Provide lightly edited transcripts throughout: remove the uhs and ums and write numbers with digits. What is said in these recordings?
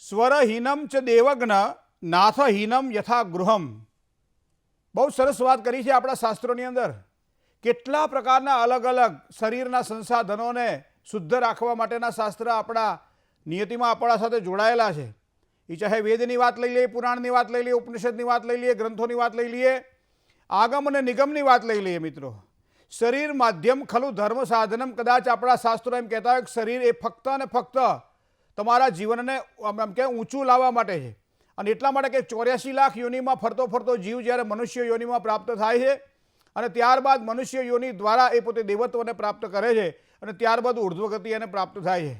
સ્વરહીનમ ચ દેવગ્ન નાથહીનમ યથા ગૃહમ. બહુ સરસ વાત કરી છે આપણા શાસ્ત્રોની અંદર. કેટલા પ્રકારના અલગ અલગ શરીરના સંસાધનોને શુદ્ધ રાખવા માટેના શાસ્ત્ર આપણા નિયતિમાં આપણા સાથે જોડાયેલા છે. એ ચાહે વેદની વાત લઈ લઈએ, પુરાણની વાત લઈ લઈએ, ઉપનિષદની વાત લઈ લઈએ, ગ્રંથોની વાત લઈ લઈએ, આગમ અને નિગમની વાત લઈ લઈએ. મિત્રો, શરીર માધ્યમ ખલું ધર્મ સાધનમ. કદાચ આપણા શાસ્ત્રો એમ કહેતા હોય કે શરીર એ ફક્ત અને ફક્ત તમારા જીવનને આમ કે ઊંચું લાવવા માટે છે. અને એટલા માટે કે 84 લાખ યોનિમાં ફરતો ફરતો જીવ જ્યારે મનુષ્ય યોનિમાં પ્રાપ્ત થાય છે અને ત્યારબાદ મનુષ્ય યોનિ દ્વારા એ પોતે દેવત્વને પ્રાપ્ત કરે છે અને ત્યારબાદ ઉર્ધ્વગતિ એને પ્રાપ્ત થાય છે.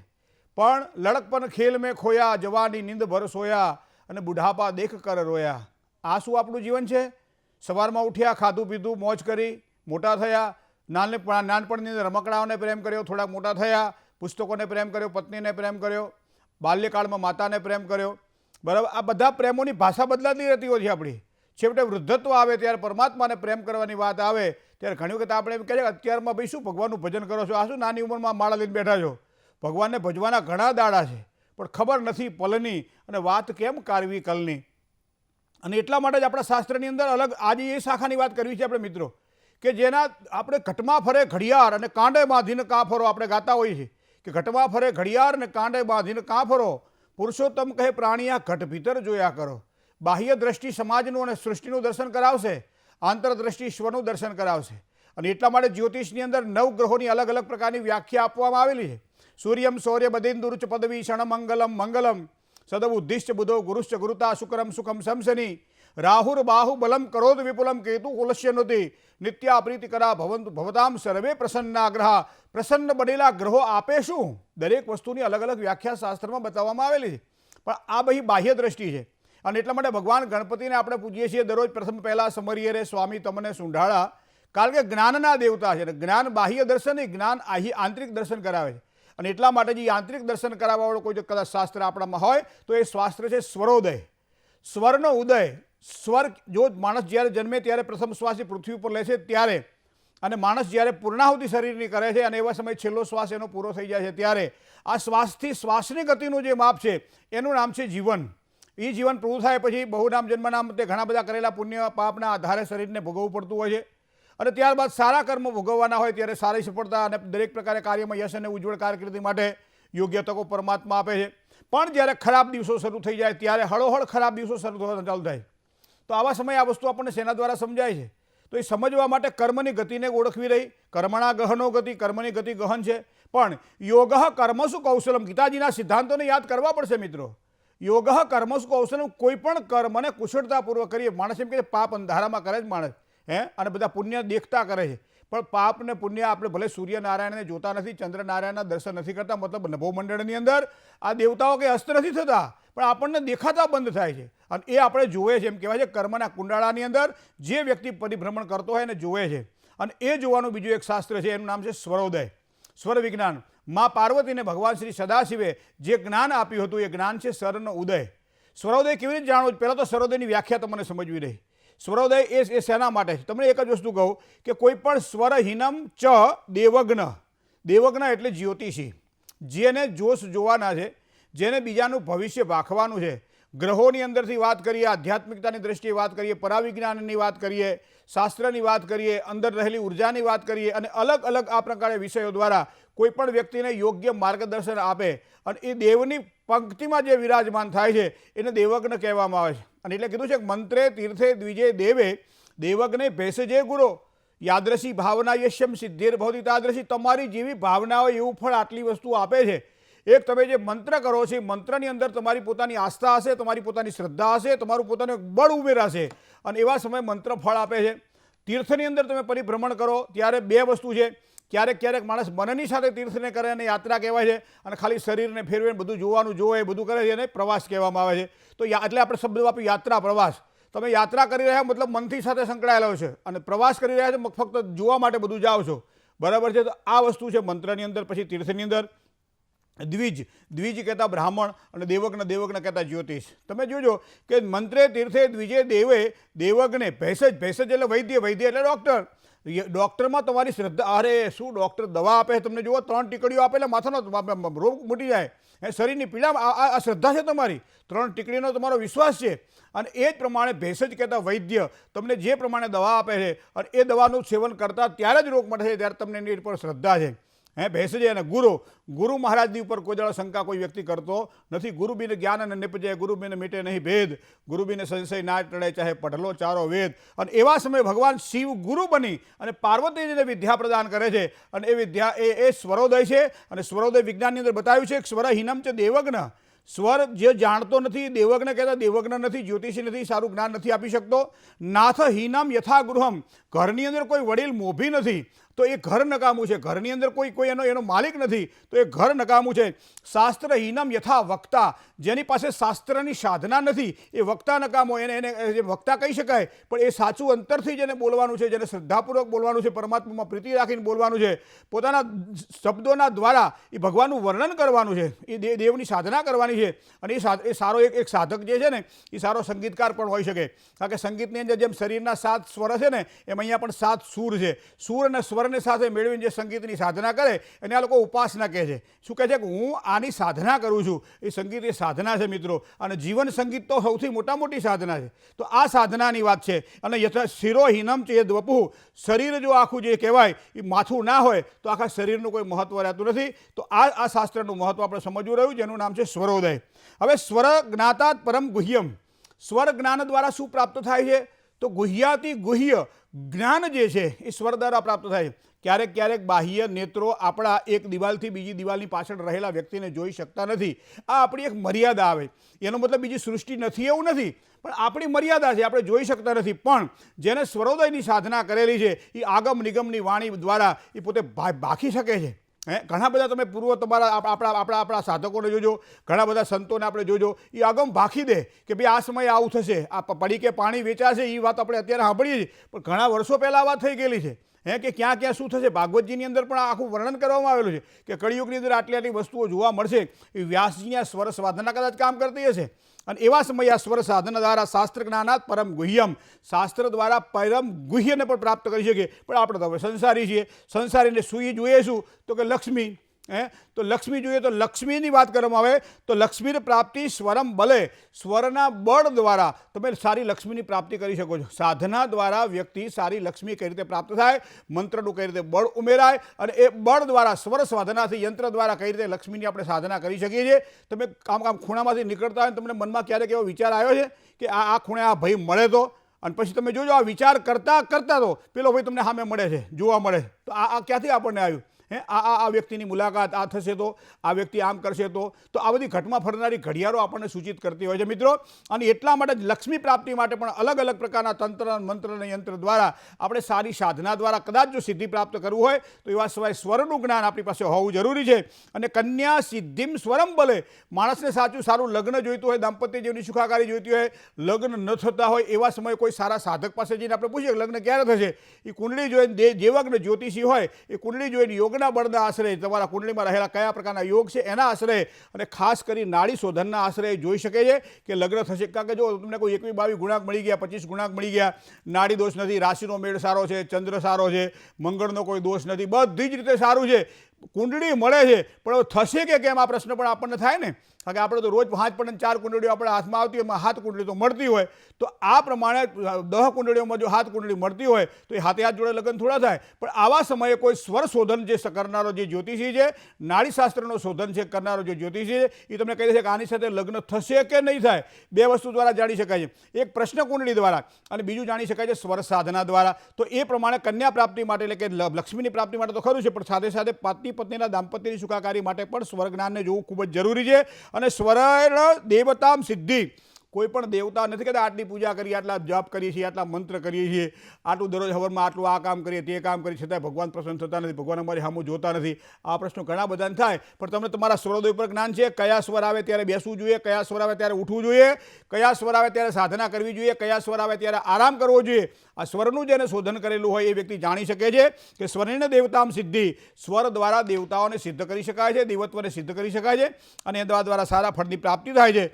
પણ લડકપન ખેલ મેં ખોયા, જવાની નીંદ ભર સોયા અને બુઢાપા દેખ કર રોયા. આ શું આપણું જીવન છે? સવારમાં ઉઠ્યા, ખાધું પીધું, મોજ કરી, મોટા થયા, નાનપણની અંદર રમકડાઓને પ્રેમ કર્યો, થોડાક મોટા થયા, પુસ્તકોને પ્રેમ કર્યો, પત્નીને પ્રેમ કર્યો, બાલ્યકાળમાં માતાને પ્રેમ કર્યો. બરાબર, આ બધા પ્રેમોની ભાષા બદલાતી રહેતી હોય છે આપણી. છેવટે વૃદ્ધત્વ આવે ત્યારે પરમાત્માને પ્રેમ કરવાની વાત આવે ત્યારે ઘણી વખત આપણે એમ કહે છે કે અત્યારમાં ભાઈ શું ભગવાનનું ભજન કરો છો, આ શું નાની ઉંમરમાં માળા લઈને બેઠા છો. ભગવાનને ભજવાના ઘણા દાડા છે પણ ખબર નથી પલની અને વાત કેમ કારવી કલની. અને એટલા માટે જ આપણા શાસ્ત્રની અંદર અલગ આજે એ શાખાની વાત કરવી છે આપણે મિત્રો, કે જેના આપણે ઘટમાં ફરે ઘડિયાળ અને કાંડે બાંધીને કાં ફરો. આપણે ગાતા હોઈએ છીએ કે ઘટમાં ફરે ઘડિયાળ અને કાંડે બાંધીને કાં ફરો. પુરુષોત્તમ કહે પ્રાણીયા ઘટ ભીતર જોયા કરો. બાહ્ય દ્રષ્ટિ સમાજનું અને સૃષ્ટિનું દર્શન કરાવશે, આંતરદ્રષ્ટિ ઈશ્વરનું દર્શન કરાવશે. અને એટલા માટે જ્યોતિષની અંદર 9 ગ્રહોની અલગ અલગ પ્રકારની વ્યાખ્યા આપવામાં આવેલી છે. સૂર્યમ શૌર્ય બદેન્દુરુચ પદવી ક્ષણ મંગલમ મંગલમ સદબુદ્ધિશ્ચ બુધો ગુરુશ્ચ ગુરુતા શુક્રમ સુખમ શમશની રાહુર બાહુ બલમ કરોદ વિપુલમ કેતુ કુલસ્યનોતિ નિત્યા પ્રીતિ કરા ભવંતુ ભવતામ સર્વે પ્રસન્ના ગ્રહા. પ્રસન્ન બનેલા ગ્રહો આપે શું? દરેક વસ્તુની અલગ અલગ વ્યાખ્યા શાસ્ત્રમાં બતાવવામાં આવેલી છે. પણ આ બધી બાહ્ય દ્રષ્ટિ છે. અને એટલા માટે ભગવાન ગણપતિને આપણે પૂજીએ છીએ દરરોજ. પ્રથમ પહેલાં સમરીએ રે સ્વામી તમને સુંઢાળા. કારણ કે જ્ઞાનના દેવતા છે. જ્ઞાન બાહ્ય દર્શન નહીં, જ્ઞાન આંતરિક દર્શન કરાવે છે. અને એટલા માટે જે આંતરિક દર્શન કરાવવાવાળો કોઈ કદાચ શાસ્ત્ર આપણામાં હોય તો એ શાસ્ત્ર છે સ્વરોદય, સ્વરનો ઉદય. સ્વર જો માણસ જ્યારે જન્મે ત્યારે પ્રથમ શ્વાસ પૃથ્વી ઉપર લે છે ત્યારે, અને માણસ જ્યારે પૂર્ણાહુતિ શરીરની કરે છે અને એવા સમયે છેલ્લો શ્વાસ એનો પૂરો થઈ જાય છે ત્યારે આ શ્વાસથી શ્વાસની ગતિનું જે માપ છે એનું નામ છે જીવન. એ જીવન પૂરું થાય પછી બહુનામ જન્મનામ તે ઘણા બધા કરેલા પુણ્ય પાપના આધારે શરીરને ભોગવવું પડતું હોય છે. અને ત્યારબાદ સારા કર્મ ભોગવવાના હોય ત્યારે સારી સફળતા અને દરેક પ્રકારે કાર્યમાં યશ અને ઉજ્જવળ કારકિર્દી માટે યોગ્ય તકો પરમાત્મા આપે છે. પણ જ્યારે ખરાબ દિવસો શરૂ થઈ જાય ત્યારે હળોહળ ખરાબ દિવસો શરૂ થવા ચાલુ થાય. તો આવા સમયે આ વસ્તુ આપણને શેના દ્વારા સમજાય છે? તો એ સમજવા માટે કર્મની ગતિને ઓળખવી રહી. કર્મણા ગહનો ગતિ, કર્મની ગતિ ગહન છે. પણ યોગ કર્મસુ કૌશલમ, ગીતાજીના સિદ્ધાંતોને યાદ કરવા પડશે મિત્રો. યોગ કર્મસુ કૌશલમ, કોઈ પણ કર્મને કુશળતાપૂર્વક કરીએ. માણસ એમ કે પાપ અંધારામાં કરે જ માણસ અને બધા પુણ્ય દેખતા કરે છે. પણ પાપ ને પુણ્ય આપણે ભલે સૂર્યનારાયણને જોતા નથી, ચંદ્રનારાયણના દર્શન નથી કરતા, મતલબ નભોમંડળની અંદર આ દેવતાઓ કંઈ અસ્ત નથી થતા, પણ આપણને દેખાતા બંધ થાય છે. અને એ આપણે જોવે છે. એમ કહેવાય છે કર્મના કુંડાળાની અંદર જે વ્યક્તિ પરિભ્રમણ કરતો હોય એને જોવે છે. અને એ જોવાનું બીજું એક શાસ્ત્ર છે, એનું નામ છે સ્વરોદય, સ્વર વિજ્ઞાન. મા પાર્વતીને ભગવાન શ્રી સદાશિવે જે જ્ઞાન આપ્યું હતું એ જ્ઞાન છે સ્વરનો ઉદય. સ્વરોદય કેવી રીતે જાણવું? પહેલાં તો સ્વરોદયની વ્યાખ્યા તમને સમજવી રહી. સ્વરોદય એ શેના માટે છે? તમને એક જ વસ્તુ કહું કે કોઈ પણ સ્વરહીનમ ચ દેવગ્ન. દેવગ્ન એટલે જ્યોતિષી, જેને જોશ જોવાના છે, જેને બીજાનું ભવિષ્ય ભાખવાનું છે. ગ્રહોની અંદરથી વાત કરીએ, આધ્યાત્મિકતાની દ્રષ્ટિએ વાત કરીએ, પરાવિજ્ઞાનની વાત કરીએ, શાસ્ત્રની વાત કરીએ, અંદર રહેલી ઉર્જાની વાત કરીએ, અને અલગ અલગ આ પ્રકારે વિષયો દ્વારા કોઈ પણ વ્યક્તિને યોગ્ય માર્ગદર્શન આપે. અને એ દેવની પંક્તિમાં જે વિરાજમાન થાય છે એને દેવગ્ન કહેવામાં આવે છે. અને એટલે કીધું છે કે મંત્રે તીર્થે દ્વિજે દેવે દેવગ્ને ભેષજે ગુરો યાદ્રશી ભાવના યશ્યમ સિદ્ધિર ભવતી તાદ્રશી. તમારી જેવી ભાવના હોય એવું ફળ આટલી વસ્તુ આપે છે. એક તમે જે મંત્ર કરો છો, મંત્રની અંદર તમારી પોતાની આસ્થા હશે, તમારી પોતાની શ્રદ્ધા હશે, તમારું પોતાનું બળ ઉમેરાશે અને એવા સમયે મંત્ર ફળ આપે છે. તીર્થની અંદર તમે પરિભ્રમણ કરો ત્યારે બે વસ્તુ છે. ક્યારેક ક્યારેક માણસ મનની સાથે તીર્થને કરે અને યાત્રા કહેવાય છે, અને ખાલી શરીરને ફેરવે બધું જોવાનું જોવે બધું કરે છે એને પ્રવાસ કહેવામાં આવે છે. તો એટલે આપણે શબ્દ વાપરીએ યાત્રા, પ્રવાસ. તમે યાત્રા કરી રહ્યા મતલબ મનથી સાથે સંકળાયેલો છે, અને પ્રવાસ કરી રહ્યા છો ફક્ત જોવા માટે બધું જાઓ છો. બરાબર છે? તો આ વસ્તુ છે મંત્રની અંદર. પછી તીર્થની અંદર દ્વિજ દ્વિજ કહેતા બ્રાહ્મણ અને દેવજ્ઞ દેવજ્ઞ કહેતા જ્યોતિષ. તમે જોજો કે મંત્રે તીર્થે દ્વિજે દેવે દેવજ્ઞે ભેષજ ભેષજ એટલે વૈદ્ય વૈદ્ય એટલે ડૉક્ટર. ડૉક્ટરમાં તમારી શ્રદ્ધા, અરે શું ડૉક્ટર દવા આપે તમને જુઓ 3 ટીકડીઓ આપે એટલે માથાનો રોગ મટી જાય, શરીરની પીડા, આ શ્રદ્ધા છે તમારી, 3 ટીકડીનો તમારો વિશ્વાસ છે. અને એ જ પ્રમાણે ભેષજ કહેતા વૈદ્ય તમને જે પ્રમાણે દવા આપે છે અને એ દવાનું સેવન કરતાં ત્યારે જ રોગ મટે છે ત્યારે તમને એની પર શ્રદ્ધા છે. ભેષજ અને ગુરુ મહારાજની ઉપર કોઈ દાડો શંકા કોઈ વ્યક્તિ કરતો નથી. ગુરુ બિન જ્ઞાન અને નિપજે, ગુરુ બિન મીટે નહીં ભેદ, ગુરુ બિન સંશય ના ટળે ચાહે પઢલો ચારો વેદ. અને એવા સમયે ભગવાન શિવ ગુરુ બની અને પાર્વતીજીને વિદ્યા પ્રદાન કરે છે અને એ વિદ્યા એ સ્વરોદય છે. અને સ્વરોદય વિજ્ઞાનની અંદર બતાવ્યું છે કે સ્વરહીનમ છે દેવજ્ઞ. સ્વર જે જાણતો નથી, દેવજ્ઞ કહેતા દેવજ્ઞ નથી, જ્યોતિષી નથી, સારું જ્ઞાન નથી આપી શકતો. નાથ હીનમ યથા ગૃહમ, ઘરની અંદર કોઈ વડીલ મોભી નથી તો એ ઘર નકામું છે. ઘરની અંદર કોઈ એનો માલિક નથી તો એ ઘર નકામું છે. શાસ્ત્ર હીનમ યથા વક્તા, જેની પાસે શાસ્ત્રની સાધના નથી એ વક્તા નકામો, એને વક્તા કહી શકાય પણ એ સાચું અંતરથી જેને બોલવાનું છે, જેને શ્રદ્ધાપૂર્વક બોલવાનું છે, પરમાત્મામાં પ્રીતિ રાખીને બોલવાનું છે, પોતાના શબ્દોના દ્વારા એ ભગવાનનું વર્ણન કરવાનું છે, એ દેવની સાધના કરવાની છે. અને એ સારો એક સાધક જે છે ને એ સારો સંગીતકાર પણ હોઈ શકે. કારણ કે સંગીતની અંદર જેમ શરીરના 7 સ્વર છે ને એમ અહીંયા પણ 7 સૂર છે. સૂર અને સ્વરને સાથે મેળવીને જે સંગીતની સાધના કરે એને આ લોકો ઉપાસના કહે છે. શું કહે છે કે હું આની સાધના કરું છું, એ સંગીત એ સાધના છે મિત્રો. અને જીવન સંગીત તો સૌથી મોટી સાધના છે. તો આ સાધનાની વાત છે. અને શિરોહીનમ છે એ વપુ, શરીર જો આખું જે કહેવાય એ માથું ના હોય તો આખા શરીરનું કોઈ મહત્વ રહેતું નથી. તો આ શાસ્ત્રનું મહત્વ આપણે સમજવું રહ્યું, જેનું નામ છે સ્વરોદય. હવે સ્વર જ્ઞાતાત પરમ ગુહ્યમ, સ્વર જ્ઞાન દ્વારા શું પ્રાપ્ત થાય છે તો ગુહ્યાતિ ગુહ્ય જ્ઞાન જે છે એ સ્વર દ્વારા પ્રાપ્ત થાય છે. ક્યારેક બાહ્ય નેત્રો આપણા એક દિવાલથી બીજી દિવાલની પાછળ રહેલા વ્યક્તિને જોઈ શકતા નથી. આ આપણી એક મર્યાદા આવે. એનો મતલબ બીજી સૃષ્ટિ નથી એવું નથી, પણ આપણી મર્યાદા છે, આપણે જોઈ શકતા નથી. પણ જેને સ્વરોદયની સાધના કરેલી છે એ આગમ નિગમની વાણી દ્વારા એ પોતે ભાખી શકે છે. ઘણા બધા તમે પૂર્વ તમારા આપણા સાધકોને જોજો, ઘણા બધા સંતોને આપણે જોજો, એ આગમ ભાખી દે કે ભાઈ આ સમયે આવું થશે, આ પડીકે પાણી વેચાશે, એ વાત આપણે અત્યારે સાંભળીએ છીએ પણ ઘણા વર્ષો પહેલાં આ વાત થઈ ગયેલી છે. કે ક્યાં શું થશે. ભાગવતજીની અંદર પણ આખું વર્ણન કરવામાં આવેલું છે કે કળિયુગની અંદર આટલી વસ્તુઓ જોવા મળશે. એ વ્યાસજીની આ સ્વર સાધના કદાચ કામ કરતી હશે. અને એવા સમયે આ સ્વર સાધના દ્વારા શાસ્ત્ર જ્ઞાનાત પરમ ગુહ્યમ, શાસ્ત્ર દ્વારા પરમ ગુહ્યને પણ પ્રાપ્ત કરી શકીએ. પણ આપણે તો હવે સંસારી છીએ. સંસારીને સુઈ જોઈએ શું તો કે લક્ષ્મી. તો લક્ષ્મી જોઈએ તો લક્ષ્મીની વાત કરવામાં આવે તો લક્ષ્મીની પ્રાપ્તિ સ્વરમ બલે, સ્વરના બળ દ્વારા તમે સારી લક્ષ્મીની પ્રાપ્તિ કરી શકો છો. સાધના દ્વારા વ્યક્તિ સારી લક્ષ્મી કઈ રીતે પ્રાપ્ત થાય, મંત્રનું કઈ રીતે બળ ઉમેરાય અને એ બળ દ્વારા સ્વર સાધનાથી યંત્ર દ્વારા કઈ રીતે લક્ષ્મીની આપણે સાધના કરી શકીએ છીએ. તમે કામ ખૂણામાંથી નીકળતા હોય તમને મનમાં ક્યારેક એવો વિચાર આવ્યો છે કે આ ખૂણે આ ભાઈ મળે તો, અને પછી તમે જોજો આ વિચાર કરતાં તો પેલો ભાઈ તમને સામે મળે છે, જોવા મળે. તો આ ક્યાંથી આપણને આવ્યું? આ વ્યક્તિની મુલાકાત આ થશે તો, આ વ્યક્તિ આમ કરશે તો આ બધી ઘટમાં ફરનારી ઘડિયાળો આપણને સૂચિત કરતી હોય છે મિત્રો. અને એટલા માટે જ લક્ષ્મી પ્રાપ્તિ માટે પણ અલગ અલગ પ્રકારના તંત્ર મંત્ર અને યંત્ર દ્વારા આપણે સારી સાધના દ્વારા કદાચ જો સિદ્ધિ પ્રાપ્ત કરવું હોય તો એવા સિવાય સ્વરનું જ્ઞાન આપણી પાસે હોવું જરૂરી છે. અને કન્યા સિદ્ધિમ સ્વરમ બલે, માણસને સારું લગ્ન જોઈતું હોય, દાંપત્ય જીવનની સુખાકારી જોઈતી હોય, લગ્ન ન થતા હોય એવા સમયે કોઈ સારા સાધક પાસે જઈને આપણે પૂછીએ લગ્ન ક્યારે થશે, એ કુંડળી જોઈને જેવગ્ન જ્યોતિષી હોય એ કુંડળી જોઈને યોગના બળના આશ્રય, તમારા કુંડળીમાં રહેલા કયા પ્રકારના યોગ છે એના આશ્રય અને ખાસ કરી નાડી શોધનના આશ્રય જોઈ શકે છે કે લગ્ન થશે. કારણ કે જો તમને કોઈ 21-22 ગુણાંક મળી ગયા, 25 ગુણાંક મળી ગયા, નાડી દોષ નથી, રાશિનો મેળ સારો છે, ચંદ્ર સારો છે, મંગળનો કોઈ દોષ નથી, બધી જ રીતે સારું છે, કુંડળી મળે છે, પણ થશે કે કેમ આ પ્રશ્ન પણ આપણને થાય ને. કારણ કે આપણે તો રોજ 5 પણ 4 કુંડળીઓ આપણા હાથમાં આવતી હોય, 7 કુંડળી તો મળતી હોય. તો આ પ્રમાણે 10 કુંડળીઓમાં જો 7 કુંડળી મળતી હોય તો એ હાથે હાથ જોડે લગ્ન થોડા થાય. પણ આવા સમયે કોઈ સ્વર શોધન જે કરનારો જે જ્યોતિષી છે, નાડીશાસ્ત્રનો શોધન છે કરનારો જે જ્યોતિષી છે, એ તમને કહી દે છે કે આની સાથે લગ્ન થશે કે નહીં થાય. 2 વસ્તુ દ્વારા જાણી શકાય છે, એક પ્રશ્ન કુંડળી દ્વારા અને બીજું જાણી શકાય છે સ્વર સાધના દ્વારા. તો એ પ્રમાણે કન્યા પ્રાપ્તિ માટે એટલે કે લક્ષ્મીની પ્રાપ્તિ માટે તો ખરું છે, પણ સાથે સાથે પત્નીના દાંપત્યની સુખાકારી માટે પણ સ્વર જ્ઞાનને જોવું ખૂબ જ જરૂરી છે. અને સ્વરણ દેવતામ સિદ્ધિ, કોઈ પણ દેવતા નથી કહેતા આટલી પૂજા કરીએ, આટલા જપ કરીએ છીએ, આટલા મંત્ર કરીએ છીએ, આટલું દરરોજ હવનમાં આટલું આ કામ કરીએ, તે કામ કરીએ, છતાંય ભગવાન પ્રસન્ન થતા નથી, ભગવાન અમારી સામું જોતા નથી. આ પ્રશ્નો ઘણા બધાને થાય. પણ તમને તમારા સ્વરોદય પર જ્ઞાન છે. કયા સ્વર આવે ત્યારે બેસવું જોઈએ, કયા સ્વર આવે ત્યારે ઉઠવું જોઈએ, કયા સ્વર આવે ત્યારે સાધના કરવી જોઈએ, કયા સ્વર આવે ત્યારે આરામ કરવો જોઈએ. આ સ્વરનું જેને શોધન કરેલું હોય એ વ્યક્તિ જાણી શકે છે કે સ્વર્ણ દેવતામ સિદ્ધિ, સ્વર દ્વારા દેવતાઓને સિદ્ધ કરી શકાય છે, દેવત્વને સિદ્ધ કરી શકાય છે અને એ દ્વારા સારા ફળની પ્રાપ્તિ થાય છે.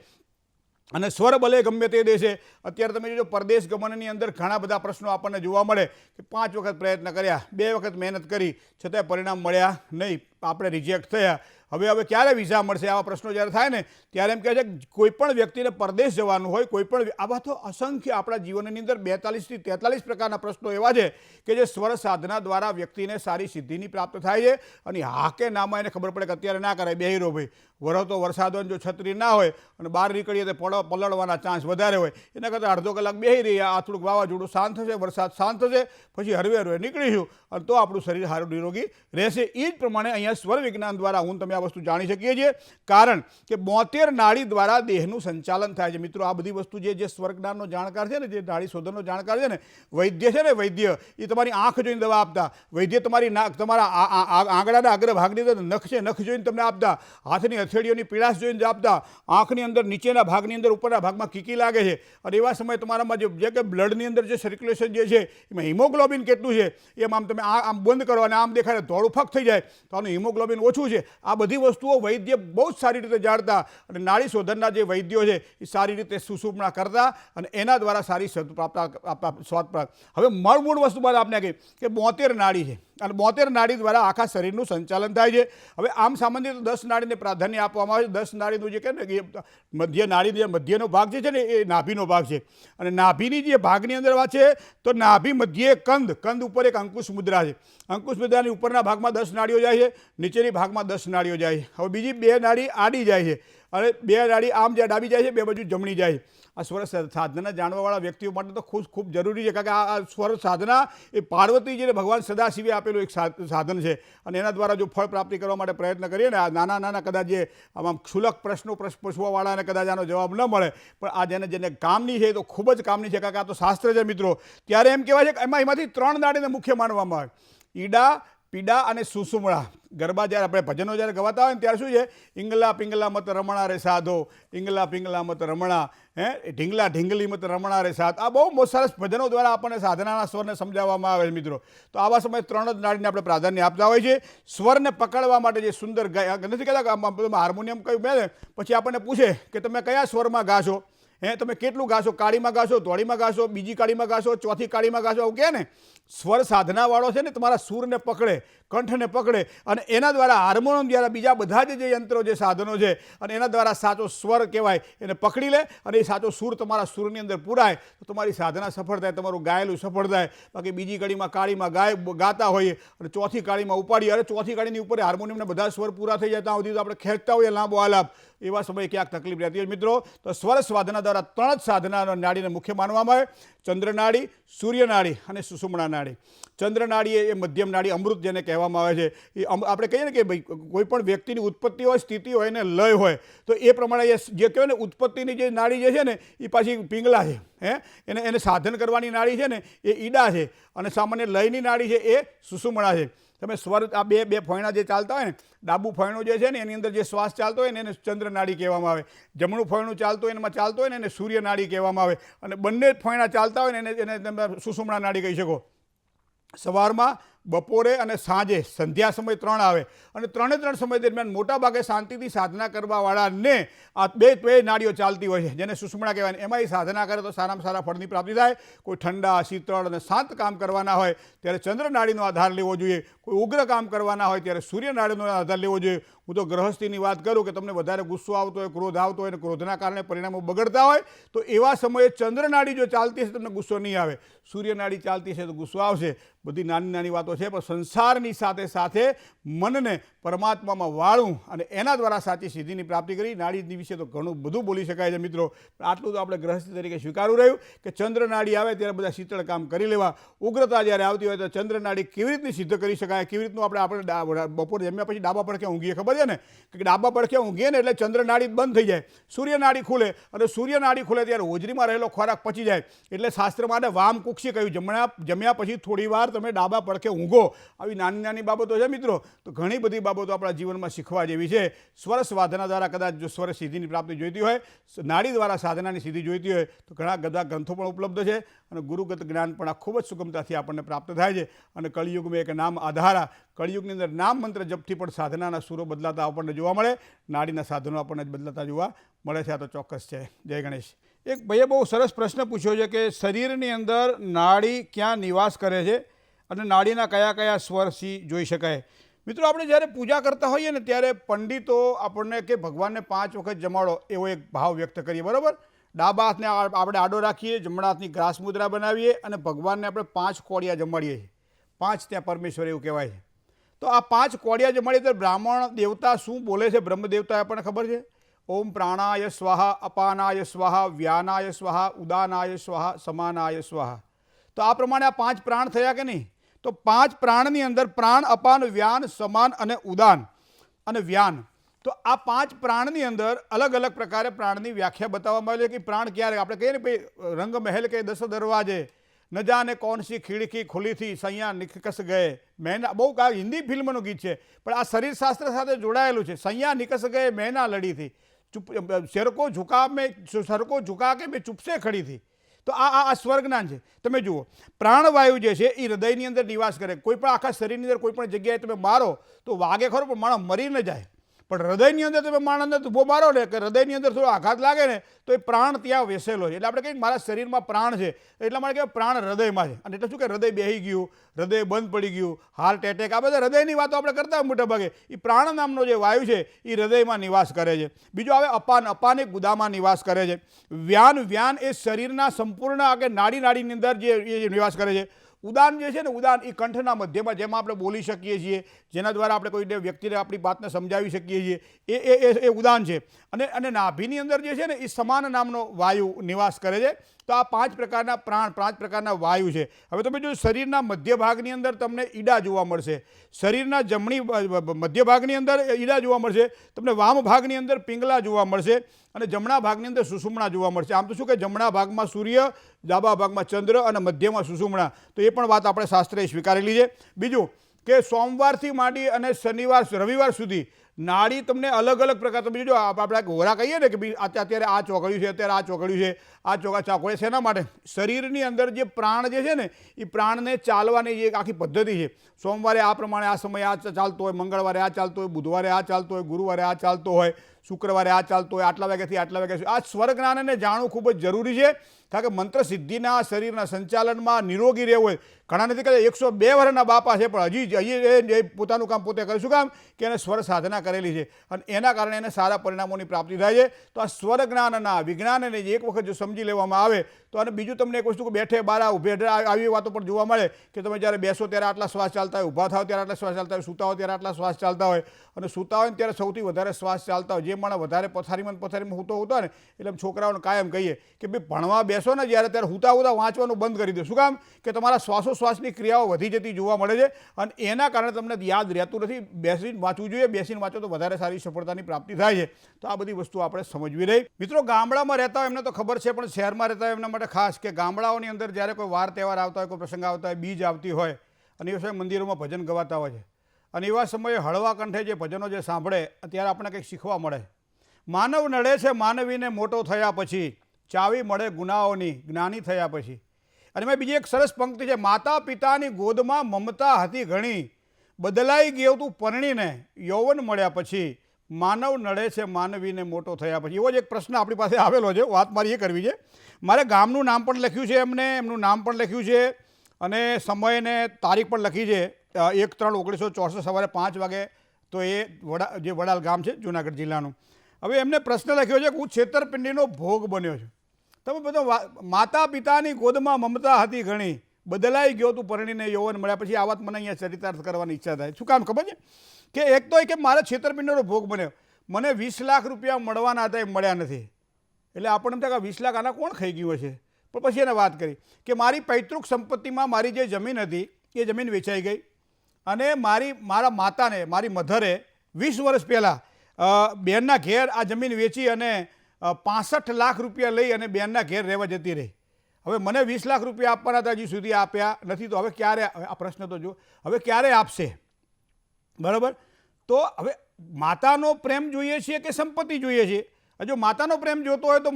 અને સ્વર ભલે ગમે તે દેશે. અત્યારે તમે જોજો પરદેશ ગમનની અંદર ઘણા બધા પ્રશ્નો આપણને જોવા મળે કે 5 વખત પ્રયત્ન કર્યા, 2 વખત મહેનત કરી, છતાંય પરિણામ મળ્યા નહીં, આપણે રિજેક્ટ થયા. હવે ક્યારે વિઝા મળશે? આવા પ્રશ્નો જ્યારે થાય ને ત્યારે એમ કહે છે કે કોઈ પણ વ્યક્તિને પરદેશ જવાનું હોય, કોઈ પણ આવા તો અસંખ્ય આપણા જીવનની અંદર 42 થી 43 પ્રકારના પ્રશ્નો એવા છે કે જે સ્વર સાધના દ્વારા વ્યક્તિને સારી સિદ્ધિની પ્રાપ્ત થાય છે. અને હા કે નામાં એને ખબર પડે કે અત્યારે ના કરાય, બેહી રહો ભાઈ, વરસતો વરસાદ હોય, જો છત્રી ના હોય અને બહાર નીકળીએ તો પલળવાના ચાન્સ વધારે હોય, એના કરતાં અડધો કલાક બેહી રહીએ, આ થોડુંક વાવાઝોડું શાંત થશે, વરસાદ શાંત થશે, પછી હરવે નીકળીશું અને તો આપણું શરીર સારું નિરોગી રહેશે. એ જ પ્રમાણે અહીંયા સ્વર વિજ્ઞાન દ્વારા હું તમે આ વસ્તુ જાણી શકીએ છીએ. કારણ કે 72 નાડી દ્વારા દેહનું સંચાલન થાય છે. મિત્રો, આ બધી વસ્તુ જે સ્વર જ્ઞાનનો જાણકાર છે ને, જે નાડી શોધનનો જાણકાર છે ને, વૈદ્ય છે ને, વૈદ્ય એ તમારી આંખ જોઈને દવા આપતા, વૈદ્ય તમારા આંગળાના અગ્રભાગની અંદર નખ છે, નખ જોઈને તમને આપતા, હાથની હથેળીઓની પીળાશ જોઈને આપતા, આંખની અંદર નીચેના ભાગની અંદર ઉપરના ભાગમાં કીકી લાગે છે અને એવા સમયે તમારામાં જે કે બ્લડની અંદર જે સર્ક્યુલેશન જે છે એમાં હિમોગ્લોબિન કેટલું છે એમ આમ તમે આમ બંધ કરો અને આમ દેખાડે ધોળું ફક થઈ જાય તો આનું હિમોગ્લોબિન ઓછું છે. આ બધી વસ્તુઓ વૈદ્ય બહુ જ સારી રીતે જાણતા અને નાડી શોધનના જે વૈદ્યો છે એ સારી રીતે સુષુપ્ના કરતા અને એના દ્વારા સારી સ્વાદ પ્રાપ્ત. હવે મૂળ વસ્તુ બાદ આપણે કહી કે 72 નાડી છે અને 72 નાડી દ્વારા આખા શરીરનું સંચાલન થાય છે. હવે આમ સામાન્ય 10 નાડીને પ્રાધાન્ય આપવામાં આવે છે. 10 નાડીનું જે કહે ને કે મધ્ય નાડી, જે મધ્યનો ભાગ જે છે ને એ નાભીનો ભાગ છે અને નાભીની જે ભાગની અંદર વાત છે તો નાભી મધ્યે કંદ ઉપર એક અંકુશ મુદ્રા છે. અંકુશ મુદ્રાની ઉપરના ભાગમાં 10 નાડીઓ જાય છે, નીચેની ભાગમાં 10 નાડીઓ જાય છે. હવે બીજી 2 નાડી આડી જાય છે અને 2 નાડી આમ જે ડાબી જાય છે, 2 બાજુ જમણી જાય છે. આ સ્વર સાધના જાણવાવાળા વ્યક્તિઓ માટે તો ખૂબ જરૂરી છે, કારણ કે આ સ્વર સાધના એ પાર્વતીજીને ભગવાન સદાશિવે આપેલું એક સાધન છે અને એના દ્વારા જો ફળ પ્રાપ્તિ કરવા માટે પ્રયત્ન કરીએ ને, આ નાના કદાચ જે આમ ક્ષુલક પ્રશ્નો પૂછવાવાળાને કદાચ આનો જવાબ ન મળે, પણ આ જેને કામની છે એ તો ખૂબ જ કામની છે, કારણ કે આ તો શાસ્ત્ર છે મિત્રો. ત્યારે એમ કહેવાય છે કે એમાંથી 3 નાડીને મુખ્ય માનવામાં આવે: ઈડા, પીડા અને સુષુમ્ણા. ગરબા જ્યારે આપણે ભજનો જ્યારે ગવાતા હોય ને ત્યારે શું છે, ઈંગલા પિંગલા મત રમણા રે સાધો, ઈંગલા પિંગલા મત રમણા, ઢીંગલા ઢીંગલી મત રમણા રે સાધ. આ બહુ સરસ ભજનો દ્વારા આપણને સાધનાના સ્વરને સમજાવવામાં આવે છે મિત્રો. તો આવા સમયે 3 જ નાડીને આપણે પ્રાધાન્ય આપતા હોય છે. સ્વરને પકડવા માટે જે સુંદર નથી કહેતા હાર્મોનિયમ કયું મેં પછી આપણને પૂછે કે તમે કયા સ્વરમાં ગાશો, તમે કેટલું ગાશો, કાળીમાં ગાશો, ધોળીમાં ગાશો, બીજી કાળીમાં ગાશો, ચોથી કાળીમાં ગાશો, આવું કહે ને. સ્વર સાધનાવાળો છે ને તમારા સૂરને પકડે, કંઠને પકડે અને એના દ્વારા હાર્મોનિયમ દ્વારા બીજા બધા જે યંત્રો, જે સાધનો છે અને એના દ્વારા સાચો સ્વર કહેવાય એને પકડી લે અને એ સાચો સૂર તમારા સૂરની અંદર પૂરાય તો તમારી સાધના સફળ થાય, તમારું ગાયેલું સફળ થાય. બાકી બીજી કડીમાં કાળીમાં ગાતા હોઈએ અને ચોથી કાળીમાં ઉપાડીએ, અરે ચોથી કાળીની ઉપર હાર્મોનિયમના બધા સ્વર પૂરા થઈ જાય ત્યાં સુધી તો આપણે ખેંચતા હોઈએ લાંબો આલાપ, એવા સમયે ક્યાંક તકલીફ રહેતી હોય મિત્રો. તો સ્વર સાધના દ્વારા 3 જ સાધના નાડીને મુખ્ય માનવામાં આવે: ચંદ્ર નાડી, સૂર્ય નાડી અને સુષુમ્ણા નાડી. ચંદ્ર નાડી એ મધ્યમ નાડી, અમૃત જેને કહેવામાં આવે છે. એ આપણે કહીએ ને કે ભાઈ કોઈ પણ વ્યક્તિની ઉત્પત્તિ હોય, સ્થિતિ હોય ને લય હોય તો એ પ્રમાણે જે કહેવાય ને ઉત્પત્તિની જે નાડી જે છે ને એ પાછી પિંગલા છે, એને સાધન કરવાની નાડી છે ને એ ઈડા છે અને સામાન્ય લયની નાડી છે એ સુષુમ્ણા છે. તમે સ્વર આ બે ફોયણા જે ચાલતા હોય ને, ડાબુ ફોયણું જે છે ને એની અંદર જે શ્વાસ ચાલતો હોય ને એને ચંદ્ર નાડી કહેવામાં આવે, જમણું ફોયણું ચાલતું હોય એમાં ચાલતો હોય ને એને સૂર્ય નાડી કહેવામાં આવે અને બંને ફોયણા ચાલતા હોય ને એને તમે સુષુમ્ણા નાડી કહી શકો. સવારમાં, બપોરે અને સાંજે, સંધ્યા સમય 3 આવે અને 3 સમય દરમિયાન મોટાભાગે શાંતિથી સાધના કરવાવાળાને આ બે નાડીઓ ચાલતી હોય છે જેને સુષુમ્ણા કહેવાય. એમાં એ સાધના કરે તો સારામાં સારા ફળની પ્રાપ્તિ થાય. કોઈ ઠંડા, શીતળ અને શાંત કામ કરવાના હોય ત્યારે ચંદ્ર નાડીનો આધાર લેવો જોઈએ, કોઈ ઉગ્ર કામ કરવાના હોય ત્યારે સૂર્ય નાડીનો આધાર લેવો જોઈએ. હું તો ગ્રહસ્થીની વાત કરું કે તમને વધારે ગુસ્સો આવતો હોય, ક્રોધ આવતો હોય અને ક્રોધના કારણે પરિણામો બગડતા હોય તો એવા સમયે ચંદ્ર નાડી જો ચાલતી હશે તમને ગુસ્સો નહીં આવે, સૂર્ય નાડી ચાલતી છે તો ગુસ્સો આવશે. બધી નાની વાતો બાબતો છે, પણ સંસારની સાથે સાથે મનને પરમાત્મામાં વાળવું અને એના દ્વારા સાચી સિદ્ધિની પ્રાપ્તિ કરી. નાડી વિશે તો ઘણું બધું બોલી શકાય છે મિત્રો, પણ આટલું તો આપણે ગ્રહસ્થ તરીકે સ્વીકારવું રહ્યું કે ચંદ્ર નાડી આવે ત્યારે બધા શીતળ કામ કરી લેવા. ઉગ્રતા જ્યારે આવતી હોય તો ચંદ્ર નાડી કેવી રીતની સિદ્ધ કરી શકાય, કેવી રીતનું આપણે બપોર જમ્યા પછી ડાબા પડખે ઊંઘીએ, ખબર છે ને કે ડાબા પડખે ઊંઘીએ ને એટલે ચંદ્ર નાડી બંધ થઈ જાય, સૂર્ય નાડી ખુલે, અને સૂર્ય નાડી ખુલે ત્યારે હોજરીમાં રહેલો ખોરાક પચી જાય. એટલે શાસ્ત્રમાં વામ કુક્ષી કહ્યું, જમ્યા પછી થોડી વાર તમે ડાબા પડખે ઊંઘો. આવી નાની નાની બાબતો છે મિત્રો, તો ઘણી બધી બાબતો આપણા જીવનમાં શીખવા જેવી છે. સ્વર સાધના દ્વારા કદાચ જો સ્વર સિદ્ધિની પ્રાપ્તિ જોઈતી હોય, નાડી દ્વારા સાધનાની સિદ્ધિ જોઈતી હોય તો ઘણા બધા ગ્રંથો પણ ઉપલબ્ધ છે, અને ગુરુગત જ્ઞાન પણ આ ખૂબ જ સુગમતાથી આપણને પ્રાપ્ત થાય છે. અને કળિયુગમાં એક નામ આધારા, કળિયુગની અંદર નામ મંત્ર જપથી પણ સાધનાના સૂરો બદલાતા આપણને જોવા મળે, નાડીના સાધનો આપણને બદલાતા જોવા મળે છે. આ તો ચોક્કસ છે. જય ગણેશ. એક ભાઈએ બહુ સરસ પ્રશ્ન પૂછ્યો છે કે શરીરની અંદર નાડી ક્યાં નિવાસ કરે છે અને નાડીના કયા કયા સ્વરથી જોઈ શકાય. મિત્રો, આપણે જ્યારે પૂજા કરતા હોઈએ ને ત્યારે પંડિતો આપણને કે ભગવાનને 5 વખત જમાડો એવો એક ભાવ વ્યક્ત કરીએ, બરાબર. ડાબા હાથને આપણે આડો રાખીએ, જમણા હાથની ગ્રાસ મુદ્રા બનાવીએ અને ભગવાનને આપણે 5 કોડિયા જમાડીએ છીએ. 5 ત્યાં પરમેશ્વર એવું કહેવાય છે. તો આ 5 કોડિયા જમાડીએ તો બ્રાહ્મણ દેવતા શું બોલે છે, બ્રહ્મ દેવતા આપણને ખબર છે. ઓમ પ્રાણાય સ્વાહા, અપાનાય સ્વાહા, વ્યાનાય સ્વાહા, ઉદાનાય સ્વાહા, સમાનાય સ્વાહા. તો આ પ્રમાણે આ 5 પ્રાણ થયા કે નહીં? તો 5 પ્રાણની અંદર પ્રાણ, અપાન, વ્યાન, સમાન અને ઉદાન અને વ્યાન. તો આ 5 પ્રાણની અંદર અલગ અલગ પ્રકારે પ્રાણની વ્યાખ્યા બતાવવામાં આવી છે કે પ્રાણ ક્યારે, આપણે કહીએ ને ભાઈ રંગ મહેલ કે 10 દરવાજે, ન જાને કૌન સી ખિડકી ખુલી થી સૈયા નિકસ ગયે. મહેના, બહુ હિન્દી ફિલ્મનું ગીત છે, પણ આ શરીર શાસ્ત્ર સાથે જોડાયેલું છે. સૈયા નિકસ ગયે મહેના લડી થી, સર કો ઝુકા કે મેં ચૂપસે ખડી થી. તો આ સ્વર્ગનાન છે. તમે જુઓ, પ્રાણવાયુ જે છે એ હૃદયની અંદર નિવાસ કરે. કોઈ પણ આખા શરીરની અંદર કોઈ પણ જગ્યાએ તમે મારો તો વાગે ખરો, પણ માણસ મરી ન જાય. પણ હૃદયની અંદર તમે માણસને ઊભો મારો ને કે હૃદયની અંદર થોડો આઘાત લાગે ને તો એ પ્રાણ ત્યાં વેસેલો છે. એટલે આપણે કહીએ મારા શરીરમાં પ્રાણ છે, એટલા માટે કહેવાય પ્રાણ હૃદયમાં છે. અને એટલે શું કે હૃદય બેસી ગયું, હૃદય બંધ પડી ગયું, હાર્ટ એટેક, આ બધા હૃદયની વાતો આપણે કરતા હોય મોટા ભાગે. એ પ્રાણ નામનો જે વાયુ છે એ હૃદયમાં નિવાસ કરે છે. બીજો આવે અપાન, અપાન એ ગુદામાં નિવાસ કરે છે. વ્યાન, વ્યાન એ શરીરના સંપૂર્ણ આગળ નાડીની અંદર જે નિવાસ કરે છે. ઉદાન જે છે ને, ઉદાન એ કંઠના મધ્યમાં, જેમાં આપણે બોલી શકીએ છીએ, જેના દ્વારા આપણે કોઈ વ્યક્તિને આપણી વાતને સમજાવી શકીએ છીએ, એ ઉદાન છે. અને નાભીની અંદર જે છે ને એ સમાન નામનો વાયુ નિવાસ કરે છે. તો આ 5 પ્રકારના પ્રાણ, 5 પ્રકારના વાયુ છે. હવે તમે જો શરીરના મધ્ય ભાગની અંદર તમને ઈડા જોવા મળશે, શરીરના જમણી મધ્ય ભાગની અંદર ઈડા જોવા મળશે, તમને વામ ભાગની અંદર પિંગલા જોવા મળશે, અને જમણા ભાગની અંદર સુષુમ્ણા જોવા મળશે. આમ તો શું કે જમણા ભાગમાં સૂર્ય, ડાબા ભાગમાં ચંદ્ર અને મધ્યમાં સુષુમ્ણા. તો એ પણ વાત આપણે શાસ્ત્રે સ્વીકારેલી છે. બીજું કે સોમવારથી માંડી અને શનિવાર, રવિવાર સુધી નાડી તમને અલગ અલગ પ્રકાર, તમે જો આપણે ઘોરા કહીએ ને કે ભાઈ અત્યારે આ ચોકડ્યું છે, અત્યારે આ ચોકડ્યું છે, આ ચોકડે શેના માટે? શરીરની અંદર જે પ્રાણ જે છે ને એ પ્રાણને ચાલવાની એક આખી પદ્ધતિ છે. સોમવારે આ પ્રમાણે આ સમય આ ચાલતો હોય, મંગળવારે આ ચાલતો હોય, બુધવારે આ ચાલતો હોય, ગુરુવારે આ ચાલતો હોય, શુક્રવારે આ ચાલતો હોય, આટલા વાગ્યાથી આટલા વાગ્યા સુધી. આ સ્વર જ્ઞાનને જાણવું ખૂબ જ જરૂરી છે, કારણ કે મંત્ર સિદ્ધિના શરીરના સંચાલનમાં નિરોગી રહેવું હોય. ઘણા નથી કહેતા 102 વર્ષના બાપા છે, પણ હજી એ પોતાનું કામ પોતે કરે. શું કામ? કે એને સ્વર સાધના કરેલી છે, અને એના કારણે એને સારા પરિણામોની પ્રાપ્તિ થાય છે. તો આ સ્વર જ્ઞાનના વિજ્ઞાનને એક વખત જો સમજી લેવામાં આવે તો, અને બીજું તમને એક વસ્તુ કે બેઠે બારા ઊભે આવી વાતો પણ જોવા મળે કે તમે જ્યારે બેસો ત્યારે આટલા શ્વાસ ચાલતા હોય, ઊભા થાવ ત્યારે આટલા શ્વાસ ચાલતા હોય, સૂતા હોય ત્યારે આટલા શ્વાસ ચાલતા હોય, અને સૂતા હોય ત્યારે સૌથી વધારે શ્વાસ ચાલતા હોય. જે માણસ વધારે પથારીમાં સૂતો હોતો ને, એટલે છોકરાઓને કાયમ કહીએ કે ભાઈ ભણવા બેસો ને જ્યારે, ત્યારે હુતા વાંચવાનું બંધ કરી દો. શું કામ? કે તમારા શ્વાસોશ્વાસની ક્રિયાઓ વધી જતી જોવા મળે છે, અને એના કારણે તમને યાદ રહેતું નથી. બેસીને વાંચવું જોઈએ, બેસીને વાંચો તો વધારે સારી સફળતાની પ્રાપ્તિ થાય છે. તો આ બધી વસ્તુ આપણે સમજવી રહી. મિત્રો, ગામડામાં રહેતા હોય એમને તો ખબર છે, પણ શહેરમાં રહેતા હોય એમના માટે ખાસ કે ગામડાઓની અંદર જ્યારે કોઈ વાર તહેવાર આવતા હોય, કોઈ પ્રસંગ આવતા હોય, બીજ આવતી હોય, અને એ સમયે મંદિરોમાં ભજન ગવાતા હોય છે, અને એવા સમયે હળવા કંઠે જે ભજનો જે સાંભળે ત્યારે આપણને કંઈક શીખવા મળે. માનવ નડે છે માનવીને મોટો થયા પછી, ચાવી મળે ગુનાઓની જ્ઞાની થયા પછી. અને મેં બીજી એક સરસ પંક્તિ છે, માતા પિતાની ગોદમાં મમતા હતી ઘણી, બદલાઈ ગયો તું પરણીને યૌવન મળ્યા પછી, માનવ નડે છે માનવીને મોટો થયા પછી. એવો જ એક પ્રશ્ન આપણી પાસે આવેલો છે. વાત મારી એ કરવી છે, મારે ગામનું નામ પણ લખ્યું છે, એમનું નામ પણ લખ્યું છે, અને સમય ને તારીખ પણ લખી છે. 1/3/1964 સવારે 5 વાગે. તો એ જે વડાલ ગામ છે જુનાગઢ જિલ્લાનું. હવે એમને પ્રશ્ન લખ્યો છે કે હું છેતરપિંડીનો ભોગ બન્યો છું. તમે બધો માતા પિતાની ગોદમાં મમતા હતી ઘણી, બદલાઈ ગયો તું પરણીને યૌવન મળ્યા પછી આ વાત મને અહીંયા ચરિતાર્થ કરવાની ઈચ્છા થાય. શું કામ ખબર છે કે એક તો કે મારે છેતરપિંડીનો ભોગ બન્યો, મને 20 લાખ રૂપિયા મળવાના હતા એ મળ્યા નથી. એટલે આપણને એમ થાય કે 20 લાખ આના કોણ ખાઈ ગયું હશે. પણ પછી એને વાત કરી કે મારી પૈતૃક સંપત્તિમાં મારી જે જમીન હતી એ જમીન વેચાઈ ગઈ અને મારા માતાને, મારી મધરે 20 વર્ષ પહેલાં બેનના ઘેર આ જમીન વેચી અને 65 લાખ રૂપિયા લઈ અને બેનના ઘેર રહેવા જતી રહી. હવે મને 20 લાખ રૂપિયા આપવાના હતા, હજી સુધી આપ્યા નથી. તો હવે ક્યારે, આ પ્રશ્ન તો જો હવે ક્યારે આપશે? બરાબર. તો હવે માતાનો પ્રેમ જોઈએ છીએ કે સંપત્તિ જોઈએ છીએ? જો માતાનો પ્રેમ જોતો હોય તો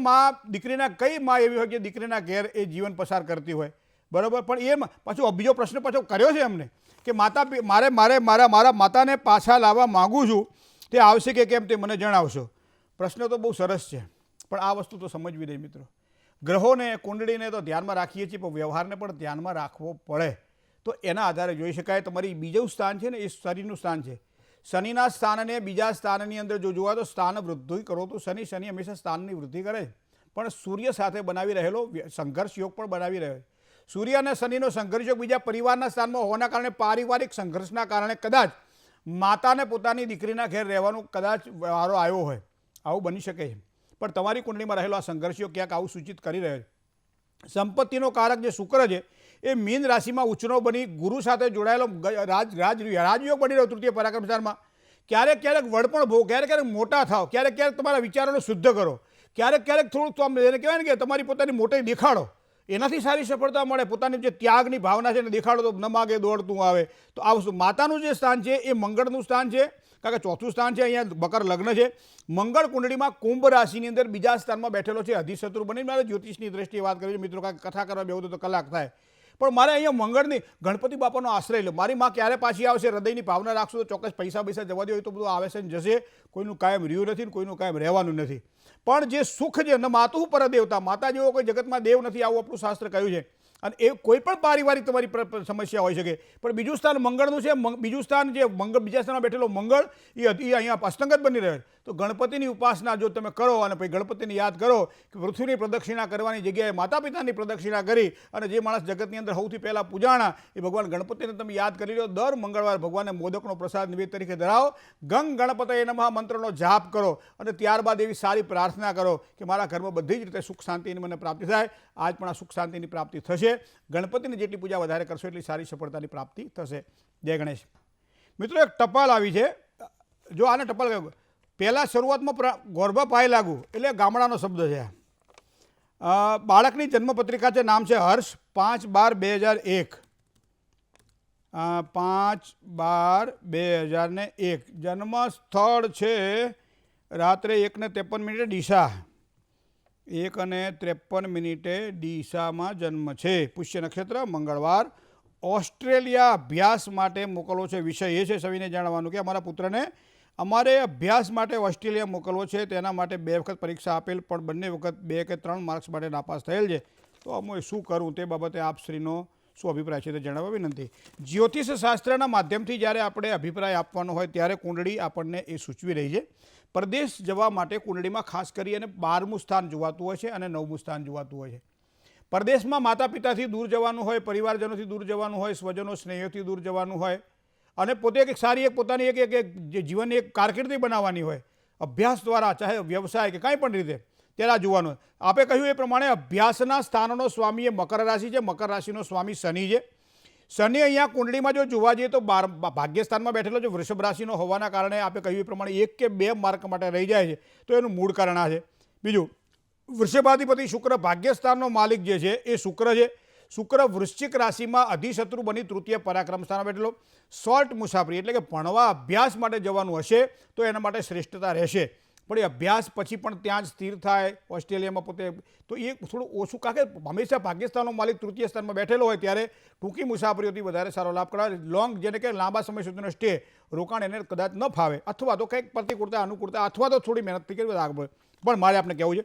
દીકરીના કઈ માં એવી હોય કે દીકરીના ઘેર એ જીવન પસાર કરતી હોય. બરાબર. પણ એ પાછો બીજો પ્રશ્ન પાછો કર્યો છે એમને કે મારા માતાને પાછા લાવવા માગું છું, તે આવશે કે કેમ તે મને જણાવશો. પ્રશ્ન તો બહુ સરસ છે, પણ આ વસ્તુ તો સમજવી નહીં મિત્રો. ગ્રહોને, કુંડળીને તો ધ્યાનમાં રાખીએ છીએ, પણ વ્યવહારને પણ ધ્યાનમાં રાખવો પડે. તો એના આધારે જોઈ શકાય. તમારી બીજું સ્થાન છે ને એ શનિનું સ્થાન છે. શનિના સ્થાનને બીજા સ્થાનની અંદર જો જોવા તો સ્થાન વૃદ્ધિ કરો તો શનિ હંમેશા સ્થાનની વૃદ્ધિ કરે છે, પણ સૂર્ય સાથે બનાવી રહેલો સંઘર્ષ યોગ પણ બનાવી રહ્યો છે. સૂર્ય અને શનિનો સંઘર્ષ યોગ બીજા પરિવારના સ્થાનમાં હોવાના કારણે પારિવારિક સંઘર્ષના કારણે કદાચ માતાને પોતાની દીકરીના ઘેર રહેવાનું કદાચ વારો આવ્યો હોય, આવું બની શકે છે. પણ તમારી કુંડળીમાં રહેલો આ સંઘર્ષ યોગ ક્યાંક આવું સૂચિત કરી રહ્યો છે. સંપત્તિનો કારક જે શુક્ર છે એ મીન રાશિમાં ઉચનો બની ગુરુ સાથે જોડાયેલો રાજયોગ બની રહ્યો તૃતીય પરાક્રમ સ્થાનમાં. ક્યારેક વડપણ ભોગ, ક્યારેક મોટા થાવ, ક્યારેક તમારા વિચારોને શુદ્ધ કરો, ક્યારેક થોડુંક એને કહેવાય ને કે તમારી પોતાની મોટી દેખાડો, એનાથી સારી સફળતા મળે. પોતાની જે ત્યાગની ભાવના છે એને દેખાડો તો ન માગે દોડતું આવે. તો આ વસ્તુ માતાનું જે સ્થાન છે એ મંગળનું સ્થાન છે, કારણ કે ચોથું સ્થાન છે, અહીંયા મકર લગ્ન છે. મંગળ કુંડળીમાં કુંભ રાશિની અંદર બીજા સ્થાનમાં બેઠેલો છે, અધિશત્રુ બની. મારે જ્યોતિષની દ્રષ્ટિએ વાત કરી છે મિત્રો, કારણ કે કથા કરવા બેહું તો કલાક થાય. પણ મારે અહીંયા મંગળની ગણપતિ બાપાનો આશ્રય લો. મારી માં ક્યારે પાછી આવશે, હૃદયની ભાવના રાખશો તો ચોક્કસ પૈસા જવા દે હોય તો બધું આવે છે ને જશે. કોઈનું કાયમ રહ્યું નથી ને કોઈનું કાયમ રહેવાનું નથી. પણ જે સુખ છે ન માતું પરદેવતા, માતા જેવો કોઈ જગતમાં દેવ નથી, આવું આપણું શાસ્ત્ર કહ્યું છે. અને એ કોઈ પણ પારિવારિક તમારી સમસ્યા હોઈ શકે. પણ બીજું સ્થાન મંગળનું છે. બીજું સ્થાન જે મંગળ, બીજા સ્થાનમાં બેઠેલો મંગળ એ અહીંયા અસ્તંગત બની રહ્યો છે. તો ગણપતિની ઉપાસના જો તમે કરો અને પછી ગણપતિને યાદ કરો કે પૃથ્વીની પ્રદક્ષિણા કરવાની જગ્યાએ માતા પિતાની પ્રદક્ષિણા કરી અને જે માણસ જગતની અંદર સૌથી પહેલાં પૂજાણા એ ભગવાન ગણપતિને તમે યાદ કરી લો. દર મંગળવાર ભગવાનને મોદકનો પ્રસાદ નિવેદ તરીકે ધરાવો. ગંગ ગણપતયે નમઃ મંત્રનો જાપ કરો અને ત્યારબાદ એવી સારી પ્રાર્થના કરો કે મારા ઘરમાં બધી જ રીતે સુખ શાંતિની મને પ્રાપ્તિ થાય. આજ પણ આ સુખ શાંતિની પ્રાપ્તિ થશે. ગણપતિની જેટલી પૂજા વધારે કરશો એટલી સારી સફળતાની પ્રાપ્તિ થશે. જય ગણેશ. મિત્રો એક ટપાલ આવી છે. જો આને ટપાલ કહ્યું, પહેલાં શરૂઆતમાં ગોરબા પાય લાગુ એટલે ગામડાનો શબ્દ છે. બાળકની જન્મપત્રિકા છે, નામ છે હર્ષ, 5/12/2001, 5/12/2001. જન્મ સ્થળ છે રાત્રે 1:53 ડીસા, 1:53 ડીસામાં જન્મ છે. પુષ્ય નક્ષત્ર, મંગળવાર. ઓસ્ટ્રેલિયા અભ્યાસ માટે મોકલવો છે. વિષય એ છે સવિને જાણવાનું કે અમારા પુત્રને અમારે અભ્યાસ માટે ઓસ્ટ્રેલિયા મોકલવો છે. તેના માટે 2 વખત પરીક્ષા આપેલ પણ બંને વખત 2 કે 3 માર્ક્સ માટે નાપાસ થયેલ છે. તો અમે શું કરું તે બાબતે આપશ્રીનો શું અભિપ્રાય છે તે જણાવવા વિનંતી. જ્યોતિષ શાસ્ત્રના માધ્યમથી જ્યારે આપણે અભિપ્રાય આપવાનો હોય ત્યારે કુંડળી આપણને એ સૂચવી રહી છે. પરદેશ જવા માટે કુંડળીમાં ખાસ કરી અને 12મું સ્થાન જોવાતું હોય છે અને 9મું સ્થાન જોવાતું હોય છે. પરદેશમાં માતા પિતાથી દૂર જવાનું હોય, પરિવારજનોથી દૂર જવાનું હોય, સ્વજનો સ્નેહીઓથી દૂર જવાનું હોય અને પોતે એક સારી એક પોતાની એક જીવનની એક કારકિર્દી બનાવવાની હોય અભ્યાસ દ્વારા, ચાહે વ્યવસાય કે કાંઈ પણ રીતે, ત્યારે આ જોવાનું. આપે કહ્યું એ પ્રમાણે અભ્યાસના સ્થાનનો સ્વામી એ મકર રાશિ છે. મકર રાશિનો સ્વામી શનિ છે. શનિ અહીંયા કુંડળીમાં જો જોવા જઈએ તો ભાગ્યસ્થાનમાં બેઠેલો છે, વૃષભ રાશિનો હોવાના કારણે આપે કહ્યું એ પ્રમાણે 1 કે 2 માર્ક માટે રહી જાય છે. તો એનું મૂળ કારણ આ છે. બીજું, વૃષભાધિપતિ શુક્ર, ભાગ્યસ્થાનનો માલિક જે છે એ શુક્ર છે. શુક્ર વૃશ્ચિક રાશિમાં અધિશત્રુ બની તૃતીય પરાક્રમ સ્થાનમાં બેઠેલો. શોર્ટ મુસાફરી એટલે કે ભણવા અભ્યાસ માટે જવાનું હશે તો એના માટે શ્રેષ્ઠતા રહેશે. પણ એ અભ્યાસ પછી પણ ત્યાં જ સ્થિર થાય ઓસ્ટ્રેલિયામાં પોતે, તો એ થોડું ઓછું, કારણ કે હંમેશા ભાગ્યસ્થાનનો માલિક તૃતીય સ્થાનમાં બેઠેલો હોય ત્યારે ટૂંકી મુસાફરીઓથી વધારે સારો લાભ કરાવે. લોંગ જેને કે લાંબા સમય સુધીનો સ્ટે, રોકાણ એને કદાચ ન ફાવે, અથવા તો કંઈક પ્રતિકૂળતા અનુકૂળતા, અથવા તો થોડી મહેનતથી કરી આગળ. પણ મારે આપણે કહેવું છે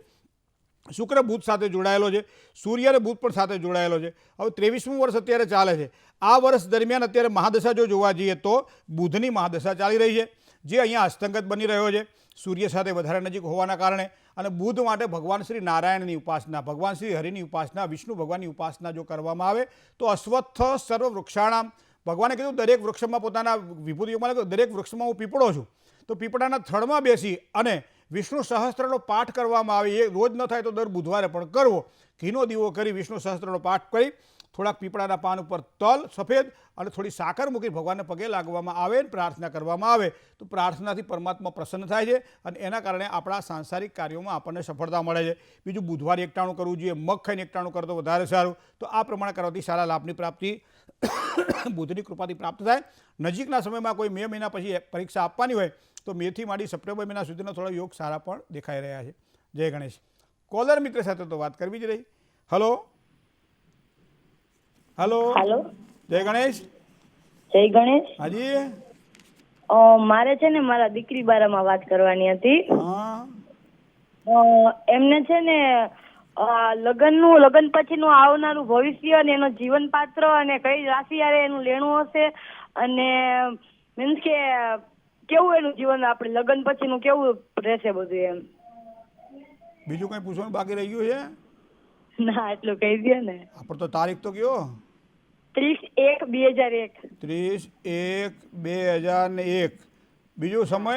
શુક્ર બુધ સાથે જોડાયેલો છે. સૂર્ય અને બુધ પણ સાથે જોડાયેલો છે. હવે 23મું વર્ષ અત્યારે ચાલે છે. આ વર્ષ દરમિયાન અત્યારે મહાદશા જો જોવા જઈએ તો બુધની મહાદશા ચાલી રહી છે, જે અહીંયા અસ્તંગત બની રહ્યો છે સૂર્ય સાથે વધારે નજીક હોવાના કારણે. અને બુધ માટે ભગવાન શ્રી નારાયણની ઉપાસના, ભગવાન શ્રી હરિની ઉપાસના, વિષ્ણુ ભગવાનની ઉપાસના જો કરવામાં આવે તો અશ્વત્થ સર્વ વૃક્ષાણામ, ભગવાને કીધું દરેક વૃક્ષમાં પોતાના વિભૂતિઓમાં દરેક વૃક્ષમાં હું પીપળો છું, તો પીપળાના થડમાં બેસી અને વિષ્ણુ સહસ્ત્રનો પાઠ કરવામાં આવે. એ રોજ ન થાય તો દર બુધવારે પણ કરવો. ઘીનો દીવો કરી વિષ્ણુ સહસ્ત્રનો પાઠ કરી થોડાક પીપળાના પાન ઉપર તલ સફેદ અને થોડી સાકર મૂકી ભગવાનને પગે લાગવામાં આવે અને પ્રાર્થના કરવામાં આવે તો પ્રાર્થનાથી પરમાત્મા પ્રસન્ન થાય છે અને એના કારણે આપણા સાંસારિક કાર્યોમાં આપણને સફળતા મળે છે. બીજું બુધવારે એકટાણું કરવું જોઈએ, મગ ખાઈને એકટાણું કરતો વધારે સારું. તો આ પ્રમાણે કરવાથી સારા લાભની પ્રાપ્તિ બુધની કૃપાથી પ્રાપ્ત થાય. નજીકના સમયમાં કોઈ મે મહિના પછી પરીક્ષા આપવાની હોય તો મેથી માંડી સપ્ટેમ્બર મહિના સુધીના થોડા યોગ સારા પણ દેખાઈ રહ્યા છે. જય ગણેશ. કોલર મિત્ર સાથે તો વાત કરવી જ રહી. હલો હલો હેલો, જય ગણેશ. જય ગણેશ. હાજી. મારે છે ને મારા દીકરી બારામાં વાત કરવાની હતી. હા એમને છે ને લગ્ન પછીનું આવનારું ભવિષ્ય અને એનો જીવન પાત્ર અને કઈ રાશિ આરે એનું લેણું હશે અને મીન્સ કે કેવું એનું જીવન આપણે લગ્ન પછીનું કેવું રહેશે બધું એમ. બીજું કંઈ પૂછવાનું બાકી રહી ગયું છે? ના, એટલું કહી દે ને. આપણે તો તારીખ તો કયો 30/1/2001. 30/1/2001. બીજું સમય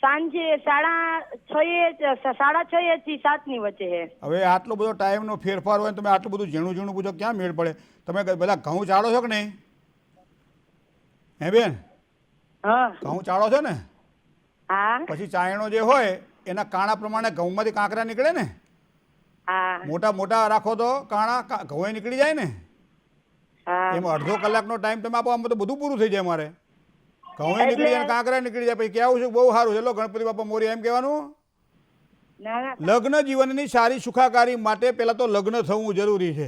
સાંજે 6:30 થી 7 ની વચ્ચે છે. હવે આટલો બધો ટાઈમનો ફેરફાર હોય તમે આટલું બધું ઝીણું ઝીણું પૂછો ક્યાં મેળ પડે? તમે બધા ઘઉં ચાળો છો કે નહીં? હે બેન, હા ઘઉં ચાળો છો ને? હા પછી ચાયણો જે હોય એના કાણા પ્રમાણે ઘઉંમાંથી કાંકરા નીકળે ને? હા મોટા મોટા રાખો તો કાણા ઘઉં નીકળી જાય ને? હા. એમાં અડધો કલાકનો ટાઈમ તમે આપો આમ તો બધું પૂરું થઈ જાય. મારે ઘઉં નીકળી જાય કાંકરા નીકળી જાય પછી કેવું છે બહુ સારું. ચલો ગણપતિ બાપા મોરી એમ કહેવાનું. લગ્ન જીવનની સારી સુખાકારી માટે પહેલાં તો લગ્ન થવું જરૂરી છે.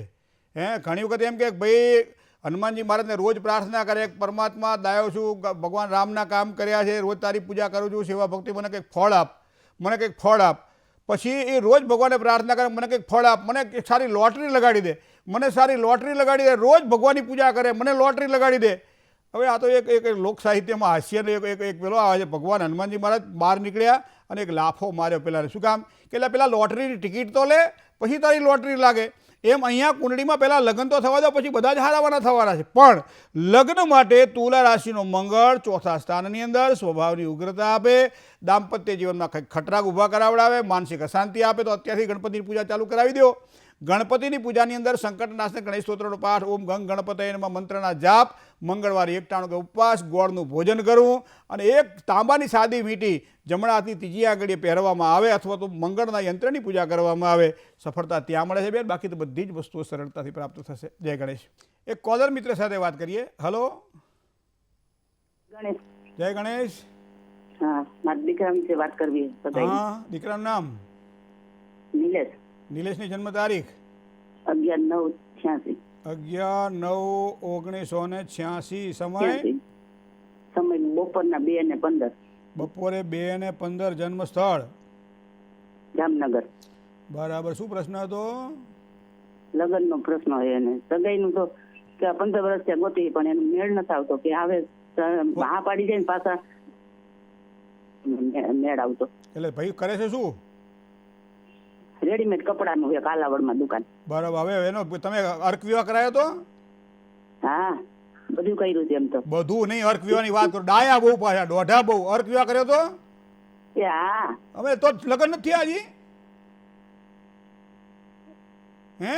ઘણી વખત એમ કે ભાઈ હનુમાનજી મહારાજને રોજ પ્રાર્થના કરે, પરમાત્મા દાયો છું, ભગવાન રામના કામ કર્યા છે, રોજ તારી પૂજા કરું છું, સેવા ભક્તિ મને કંઈક ફળ આપ, મને કંઈક ફળ આપ. પછી એ રોજ ભગવાનને પ્રાર્થના કરે મને કંઈક ફળ આપ, મને એક સારી લોટરી લગાડી દે, મને સારી લોટરી લગાડી દે, રોજ ભગવાનની પૂજા કરે મને લોટરી લગાડી દે. હવે આ તો એક લોક સાહિત્યમાં હાસ્યનો એક પેલો આવે છે. ભગવાન હનુમાનજી મહારાજ બહાર નીકળ્યા અને એક લાફો માર્યો પેલા. શું કામ? કે પેલા લોટરીની ટિકિટ તો લે પછી તારી લોટરી લાગે. એમ અહીંયા કુંડળીમાં પહેલાં લગ્ન તો થવા દો પછી બધા જ હારાવાના થવાના છે. પણ લગ્ન માટે તુલા રાશિનો મંગળ ચોથા સ્થાનની અંદર સ્વભાવની ઉગ્રતા આપે, દાંપત્ય જીવનમાં કંઈક ખટરાગ ઊભા કરાવડાવે, માનસિક અશાંતિ આપે તો અત્યારથી ગણપતિની પૂજા ચાલુ કરાવી દો. ગણપતિની પૂજાની અંદર સંકટનાશક ગણેશ સ્તોત્રનો પાઠ, ઓમ ગંગ ગણપતયે નમઃ મંત્રના જાપ, મંગળવારે એકટાણું કે ઉપવાસ, ગોળનું ભોજન કરવું અને એક તાંબાની સાદી વીંટી જમણા હાથની ત્રીજી આંગળીએ પહેરવામાં આવે અથવા તો મંગળના યંત્રની પૂજા કરવામાં આવે. સફળતા ત્યાં મળે છે બેન, બાકી તો બધી જ વસ્તુઓ સરળતાથી પ્રાપ્ત થશે. જય ગણેશ. એક કોલર મિત્ર સાથે વાત કરીએ. હલો ગણેશ. જય ગણેશ. હા, મારા દીકરાની વાત કરવી. હા, દીકરાનું નામ? નિલેશ. નિલેશની જન્મ તારીખ? 11/9/86. 11/9/1986. સમય? સમય બપોરના 2:15. બપોરે 2:15. જન્મ સ્થળ? જામનગર. બરાબર. શું પ્રશ્ન હતો? લગ્નનો પ્રશ્ન હોય એને સગાઈનું તો કે 15 વર્ષ ત્યાં ગોતી પણ એનો મેળ નથી આવતો કે આવે હા પાડી જાય ને પાછા મેળ આવતો. એટલે ભાઈ કરે છે શું? રેડીમેડ કપડાનું એક કાલાવડમાં દુકાન. બરાબર. હવે એનો તમે અર્ક વિવાહ કરાયો તો? હા, બધું કર્યું છે એમ તો. બધું નહીં, અર્ક વિવાહની વાત કરો. ડાયા બહુ પાછા, દોઢા બહુ. અર્ક વિવાહ કર્યો તો? હા. હવે તો લગ્ન નથી થયા હજી? હે?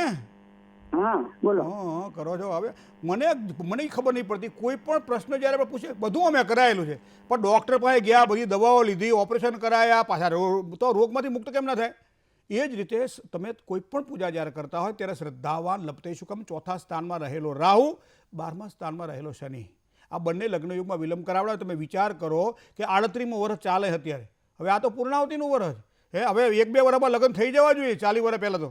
હા, બોલો. હા, કરો છો. હવે મને ખબર નહીં પડતી. કોઈ પણ પ્રશ્ન જ્યારે આપણે પૂછે બધું અમે કરાયેલું છે પણ ડૉક્ટર પાસે ગયા, બધી દવાઓ લીધી, ઓપરેશન કરાયા, પાછા તો રોગમાંથી મુક્ત કેમ ના થાય? એ જ રીતે તમે કોઈ પણ પૂજા જ્યારે કરતા હોય ત્યારે શ્રદ્ધાવાન લપતે શુકમ ચોથા સ્થાનમાં રહેલો રાહુ, 12મા સ્થાનમાં રહેલો શનિ, આ બંને લગ્નયુગમાં વિલંબ કરાવડાવે. તમે વિચાર કરો કે 38મું વર્ષ ચાલે અત્યારે. હવે આ તો પૂર્ણાવતીનું વર્ષ હે. હવે 1-2 વર્ષમાં લગ્ન થઈ જવા જોઈએ 40 વર્ષ પહેલાં તો.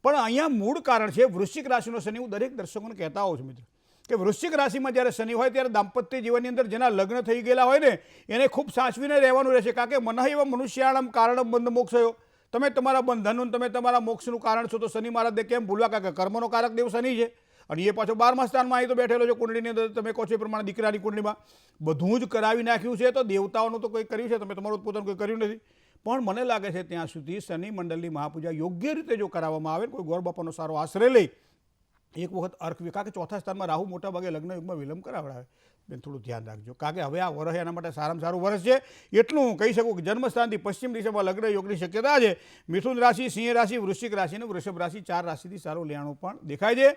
પણ અહીંયા મૂળ કારણ છે વૃશ્ચિક રાશિનો શનિ. હું દરેક દર્શકોને કહેતા હોઉં છું મિત્રો કે વૃશ્ચિક રાશિમાં જ્યારે શનિ હોય ત્યારે દાંપત્ય જીવનની અંદર જેના લગ્ન થઈ ગયેલા હોય ને એને ખૂબ સાચવીને રહેવાનું રહેશે. કારણ કે મન એવા મનુષ્યાણમ કારણમ બંધ મોક્ષયો. તમે તમારા બંધનનું, તમે તમારા મોક્ષનું કારણ છો. તો શનિ મહારાજને કેમ ભૂલવા? કારણ કે કર્મનો કારક દેવ શનિ છે અને એ પાછો 12મા સ્થાનમાં અહીં તો બેઠેલો છે કુંડળીની અંદર. તમે કહો છો એ પ્રમાણે દીકરાની કુંડળીમાં બધું જ કરાવી નાખ્યું છે. તો દેવતાઓનું તો કોઈ કર્યું છે, તમે તમારું પોતાનું કોઈ કર્યું નથી. પણ મને લાગે છે ત્યાં સુધી શનિ મંડળની મહાપૂજા યોગ્ય રીતે જો કરાવવામાં આવે, કોઈ ગોર બાપાનો સારો આશ્રય લઈ એક વખત અર્ક કારણ કે ચોથા સ્થાનમાં રાહુ મોટા ભાગે લગ્ન યુગમાં વિલંબ કરાવડાવે. બેન થોડું ધ્યાન રાખજો, કારણ કે હવે આ વર્ષ એના માટે સારામાં સારું વર્ષ છે. એટલું હું કહી શકું કે જન્મસ્થાનથી પશ્ચિમ દિશામાં લગ્ન યોગની શક્યતા છે. મિથુન રાશિ, સિંહ રાશિ, વૃશ્ચિક રાશિ અને વૃષભ રાશિ 4 રાશિથી સારું લેણું પણ દેખાય છે.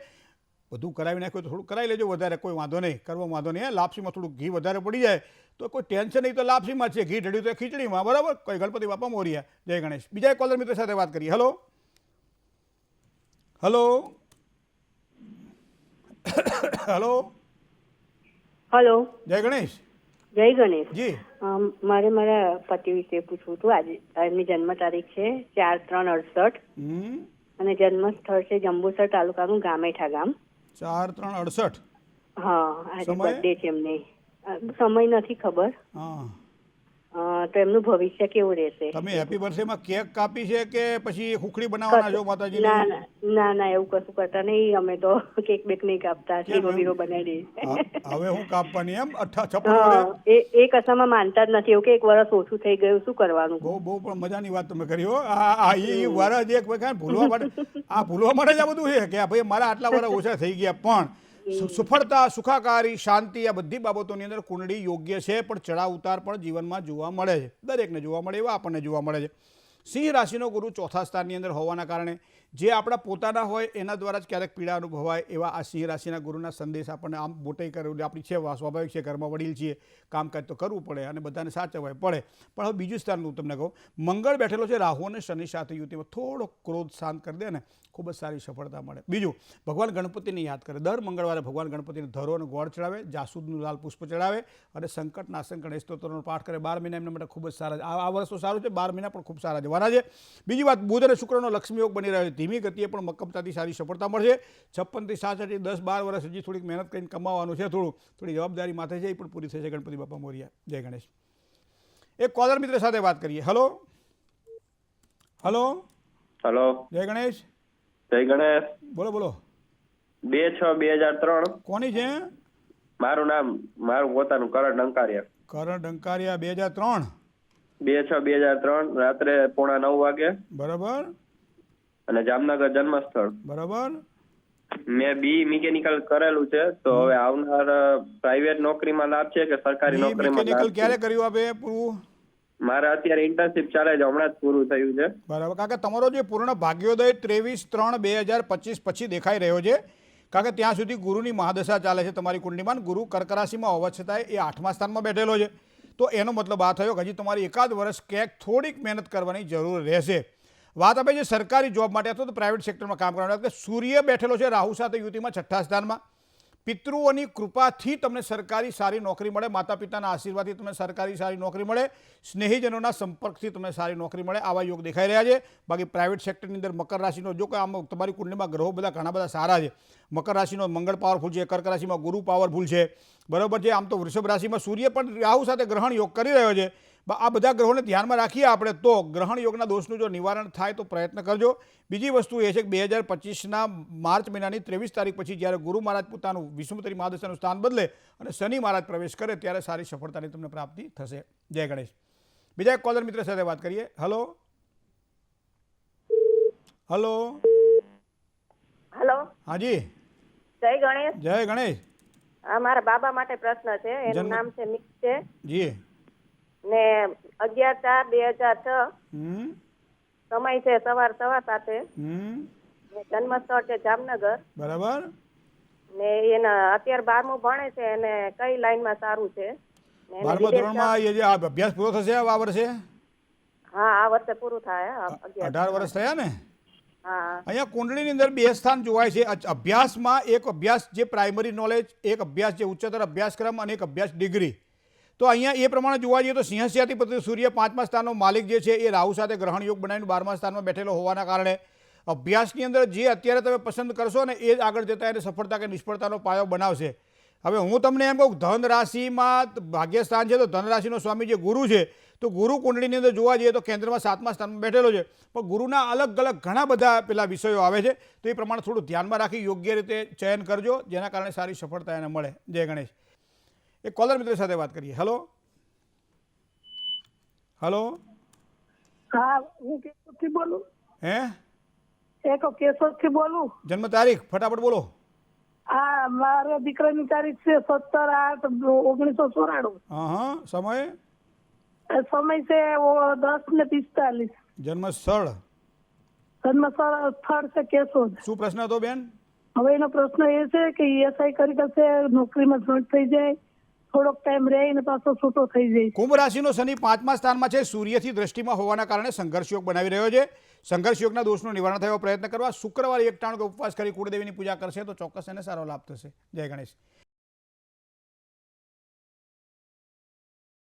બધું કરાવી નાખ્યું તો થોડું કરાવી લેજો, વધારે કોઈ વાંધો નહીં, કરવા વાંધો નહીં. લાપસીમાં થોડું ઘી વધારે પડી જાય તો કોઈ ટેન્શન નહીં, તો લાપસીમાં છે, ઘી ઢળ્યું તો ખીચડીમાં, બરાબર. કોઈ ગણપતિ બાપા મોરિયા, જય ગણેશ. બીજા એક કોલર મિત્ર સાથે વાત કરીએ. હલો હલો હલો હલો, જય ગણેશ. જય ગણેશ. જી મારે મારા પતિ વિશે પૂછવું હતું. આજે એમની જન્મ તારીખ છે 4/3/68 અને જન્મ સ્થળ છે જંબુસર તાલુકાનું ગામેઠા ગામ. 4/3/68. હા, આજે સમય? બર્થડે છે એમને. સમય નથી ખબર. હા, તો એમનું ભવિષ્ય કેવું રહેશે? તમે હેપી બર્થડેમાં કેક કાપી છે કે પછી ખુખડી બનાવવાના છો માતાજીની? ના ના ના ના, એવું કશું કરતા નહીં. અમે તો કેક બેક નહીં કાપતા, શીરો બીરો બનાવી દઈએ. હવે હું કાપવાની એમ 56 એ કશામાં માનતા જ નથી. એવું કે એક વર્ષ ઓછું થઈ ગયું, શું કરવાનું? બહુ પણ મજાની વાત તમે કરી હો. એ વરસ એક વખત ભૂલવા માટે જ આ બધું છે કે ભાઈ મારા આટલા વર્ષ ઓછા થઈ ગયા, પણ સફળતા, સુખાકારી, શાંતિ આ બધી બાબતોની અંદર કુંડળી યોગ્ય છે. પણ ચડાવ ઉતાર પણ જીવનમાં જોવા મળે છે, દરેકને જોવા મળે, એવા આપણને જોવા મળે છે. સિંહ રાશિનો ગુરુ ચોથા સ્થાનની અંદર હોવાના કારણે જે આપણા પોતાના હોય એના દ્વારા જ ક્યારેક પીડા અનુભવાય, એવા આ સિંહ રાશિના ગુરુના સંદેશ આપણને આમ મોટી કરેલી આપણી છે, સ્વાભાવિક છે, ઘરમાં વડીલ છીએ, કામકાજ તો કરવું પડે અને બધાને સાચવવા પડે. પણ હવે બીજું સ્થાન હું તમને કહું, મંગળ બેઠેલો છે રાહુ અને શનિ સાથે યુતિમાં, થોડો ક્રોધ શાંત કરી દે ને ખૂબ જ સારી સફળતા મળે. બીજું, ભગવાન ગણપતિને યાદ કરે. દર મંગળવારે ભગવાન ગણપતિને ધરો અને ગોળ ચડાવે, જાસૂદનું લાલ પુષ્પ ચડાવે અને સંકટ નાશન ગણેશ સ્તોત્રનો પાઠ કરે. 12 મહિના એમના માટે ખૂબ જ સારા છે. આ વર્ષ તો સારું છે, 12 મહિના પણ ખૂબ સારા જવાના છે. બીજી વાત, બુધ અને શુક્રનો લક્ષ્મી યોગ બની રહ્યો છે. ધીમી ગતિએ પણ મક્કમતાથી સારી સફળતા મળશે. 56 થી 66, 10-12 વર્ષ હજી થોડીક મહેનત કરીને કમાવાનું છે, થોડી જવાબદારી માથે છે, એ પણ પૂરી થશે. ગણપતિ બાપા મોરિયા, જય ગણેશ. એક કોલર મિત્ર સાથે વાત કરીએ. હલો હલો હલો, જય ગણેશ. જય ગણેશ. બોલો બોલો. 2/6/2003. કોની છે? મારું નામ, મારું પોતાનું કરણ ડંકારિયા. કરણ ડંકારિયા. 2003. 2/6/2003 રાત્રે 9:15 વાગે. બરાબર. અને જામનગર જન્મસ્થળ. બરાબર. મેં બી મિકેનિકલ કરેલું છે, તો હવે આવનાર પ્રાઇવેટ નોકરીમાં લાભ છે કે સરકારી નોકરીમાં મિકેનિકલ લાભ ક્યારે છે? કર્યું આપે પૂરું? મારે અત્યારે ઇન્ટર્નશિપ ચાલે છે, હમણાં જ પૂરું થયું છે. બરાબર. કારણ કે તમારો જે પૂર્ણ ભાગ્યોદય 23/3/2025 પછી દેખાઈ રહ્યો છે, કારણ કે ત્યાં સુધી ગુરુની મહાદશા ચાલે છે તમારી કુંડલીમાં. ગુરુ કર્ક રાશિમાં હોવા છતાંય એ 8મા સ્થાનમાં બેઠેલો છે. તો એનો મતલબ આ થયો કે હજી તમારી એકાદ વર્ષ ક્યાંક થોડીક મહેનત કરવાની જરૂર રહેશે. વાત આપણે જે સરકારી જોબ માટે અથવા તો પ્રાઇવેટ સેક્ટરમાં કામ કરવાનું, સૂર્ય બેઠેલો છે રાહુ સાથે યુતિમાં 6ઠ્ઠા સ્થાનમાં. પિતૃઓની કૃપાથી તમને સરકારી સારી નોકરી મળે, માતા પિતાના આશીર્વાદથી તમને સરકારી સારી નોકરી મળે, સ્નેહીજનોના સંપર્કથી તમને સારી નોકરી મળે, આવા યોગ દેખાઈ રહ્યા છે. બાકી પ્રાઇવેટ સેક્ટરની અંદર મકર રાશિનો જો કે આમ તમારી કુંડલીમાં ગ્રહો ઘણા બધા સારા છે. મકર રાશિનો મંગળ પાવરફુલ છે, કર્ક રાશિમાં ગુરુ પાવરફુલ છે, બરાબર છે. આમ તો વૃષભ રાશિમાં સૂર્ય પણ રાહુ સાથે ગ્રહણ યોગ કરી રહ્યો છે. આ બધા ગ્રહોને ધ્યાનમાં રાખીએ આપણે તો ગ્રહણ યોગના દોષનું જો નિવારણ થાય તો પ્રયત્ન કરજો. બીજી વસ્તુ એ છે કે 2025ના માર્ચ મહિનાની 23 તારીખ પછી જ્યારે ગુરુ મહારાજ પોતાનું વિષુમતી મહાદશાનું સ્થાન બદલે અને શનિ મહારાજ પ્રવેશ કરે ત્યારે સારી સફળતાની તમને પ્રાપ્તિ થશે. જય ગણેશ. બીજા એક કોલર મિત્ર સાથે વાત કરીએ. હલો હલો હેલો, હાજી, જય ગણેશ. જય ગણેશ. આ મારા બાબા માટે પ્રશ્ન છે. એનું નામ છે મિક છે જી. ને 11/4/2006 સમય છે સવાર 7:15. ને જન્મ સ્થળ છે જામનગર. બરાબર. ને એના અત્યારે 12મું ભણે છે અને કઈ લાઈનમાં સારું છે? ને એને 12મા ધોરણમાં એ જે અભ્યાસ પૂરો થશે આ વર્ષે? હા, આ વર્ષે પૂરું થાય. 18 વર્ષ થયા ને? હા. અહીંયા કુંડળીની અંદર 2 સ્થાન જોવાય છે. અભ્યાસમાં એક અભ્યાસ જે પ્રાઇમરી નોલેજ, એક અભ્યાસ જે ઉચ્ચતર અભ્યાસક્રમ અને એક અભ્યાસ ડિગ્રી. તો અહીંયા એ પ્રમાણે જોવા જઈએ તો સિંહસ્યાધિપતિ સૂર્ય 5મા સ્થાનનો માલિક જે છે એ રાહુ સાથે ગ્રહણ યોગ બનાવીને 12મા સ્થાનમાં બેઠેલો હોવાના કારણે અભ્યાસની અંદર જે અત્યારે તમે પસંદ કરશો ને એ જ આગળ જતાં એને સફળતા કે નિષ્ફળતાનો પાયો બનાવશે. હવે હું તમને એમ કહું, ધન રાશિમાં ભાગ્યસ્થાન છે તો ધન રાશિનો સ્વામી જે ગુરુ છે, તો ગુરુ કુંડળીની અંદર જોવા જઈએ તો કેન્દ્રમાં 7મા સ્થાનમાં બેઠેલો છે. પણ ગુરુના અલગ અલગ ઘણા બધા પેલા વિષયો આવે છે, તો એ પ્રમાણે થોડું ધ્યાનમાં રાખી યોગ્ય રીતે ચયન કરજો, જેના કારણે સારી સફળતા એને મળે. જય ગણેશ. એક કોલર મિત્ર સાથે વાત કરીએ. હલો હલો હા, હું કેશોદથી બોલું. હે કેશોદથી બોલું. જન્મ તારીખ ફટાફટ બોલો. હા, મારા દીકરાની તારીખ છે 17/8/1994. હા, સમય સમય છે 10:45. જન્મ સ્થળ જન્મ સ્થળ છે કેશોદ. શું પ્રશ્ન હતો બેન? હવે એનો પ્રશ્ન એ છે કે ESI કરી કરશે, નોકરીમાં જોઈન્ટ થઈ જાય, થોડોક ટાઈમ રહીને પાછો છૂટો થઈ જાય. કુંભ રાશિનો શનિ 5મા સ્થાનમાં છે, સૂર્યથી દ્રષ્ટિમાં હોવાના કારણે સંઘર્ષ યોગ બનાવી રહ્યો છે. સંઘર્ષ યોગના દોષનું નિવારણ થયો પ્રયત્ન કરવા શુક્રવારે 91 ઉપવાસ કરી કુળદેવીની પૂજા કરશે તો ચોક્કસ એને સારો લાભ થશે. જય ગણેશ.